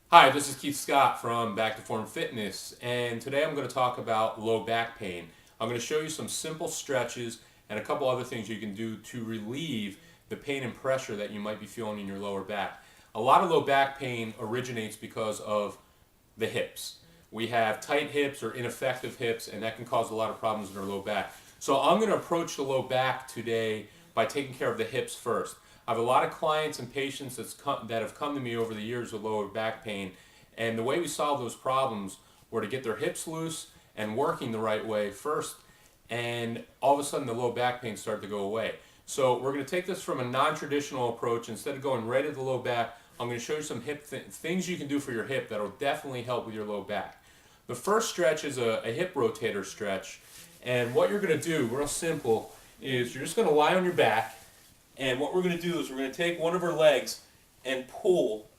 Hi, this is Keith Scott from Back to Form Fitness, and today I'm going to talk about low back pain. I'm going to show you some simple stretches and a couple other things you can do to relieve the pain and pressure that you might be feeling in your lower back. A lot of low back pain originates because of the hips. We have tight hips or ineffective hips, and that can cause a lot of problems in our low back. So I'm going to approach the low back today by taking care of the hips first. I have a lot of clients and patients that have come to me over the years with lower back pain, and the way we solve those problems were to get their hips loose and working the right way first, and all of a sudden the low back pain started to go away. So we're going to take this from a non-traditional approach. Instead of going right at the low back, I'm going to show you some things you can do for your hip that will definitely help with your low back. The first stretch is a hip rotator stretch, and what you're going to do, real simple, is you're just going to lie on your back. And what we're going to do is we're going to take one of our legs and pull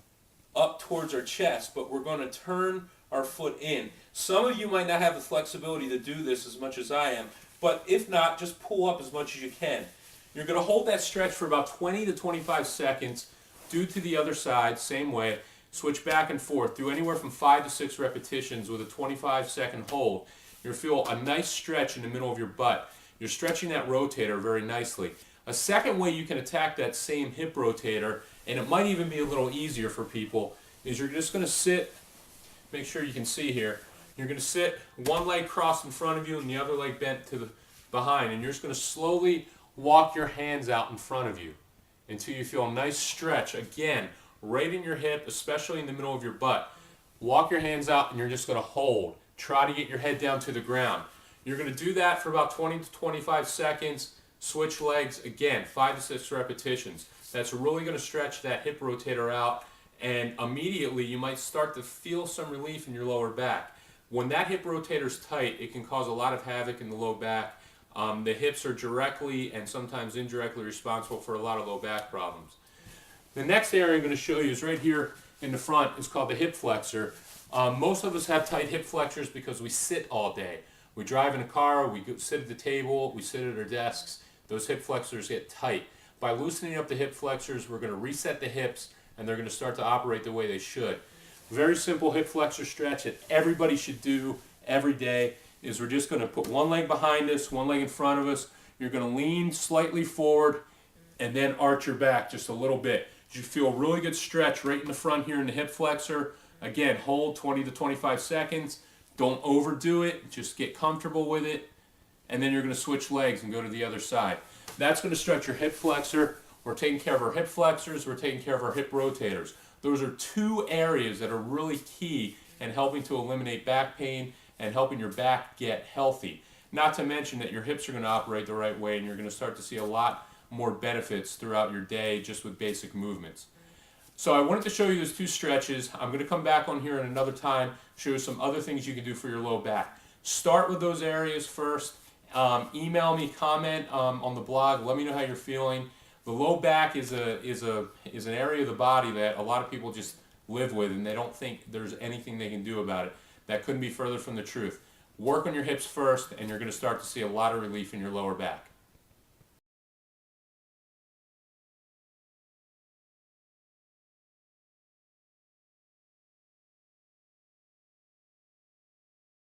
up towards our chest, but we're going to turn our foot in. Some of you might not have the flexibility to do this as much as I am, but if not, just pull up as much as you can. You're going to hold that stretch for about 20 to 25 seconds. Do to the other side, same way. Switch back and forth. Do anywhere from 5 to 6 repetitions with a 25-second hold. You'll feel a nice stretch in the middle of your butt. You're stretching that rotator very nicely. A second way you can attack that same hip rotator, and it might even be a little easier for people, is you're just going to sit, make sure you can see here, you're going to sit one leg crossed in front of you and the other leg bent to the behind, and you're just going to slowly walk your hands out in front of you until you feel a nice stretch, again, right in your hip, especially in the middle of your butt. Walk your hands out and you're just going to hold. Try to get your head down to the ground. You're going to do that for about 20 to 25 seconds. Switch legs again, 5 to 6 repetitions. That's really going to stretch that hip rotator out, and immediately you might start to feel some relief in your lower back. When that hip rotator is tight, it can cause a lot of havoc in the low back. The hips are directly and sometimes indirectly responsible for a lot of low back problems. The next area I'm going to show you is right here in the front. It's called the hip flexor. Most of us have tight hip flexors because we sit all day. We drive in a car, we sit at the table, we sit at our desks. Those hip flexors get tight. By loosening up the hip flexors, we're going to reset the hips, and they're going to start to operate the way they should. Very simple hip flexor stretch that everybody should do every day is we're just going to put one leg behind us, one leg in front of us. You're going to lean slightly forward and then arch your back just a little bit. You feel a really good stretch right in the front here in the hip flexor. Again, hold 20 to 25 seconds. Don't overdo it. Just get comfortable with it. And then you're going to switch legs and go to the other side. That's going to stretch your hip flexor. We're taking care of our hip flexors. We're taking care of our hip rotators. Those are two areas that are really key in helping to eliminate back pain and helping your back get healthy. Not to mention that your hips are going to operate the right way, and you're going to start to see a lot more benefits throughout your day just with basic movements. So I wanted to show you those two stretches. I'm going to come back on here in another time, show you some other things you can do for your low back. Start with those areas first. Email me, comment on the blog. Let me know how you're feeling. The low back is an area of the body that a lot of people just live with, and they don't think there's anything they can do about it. That couldn't be further from the truth. Work on your hips first, and you're going to start to see a lot of relief in your lower back.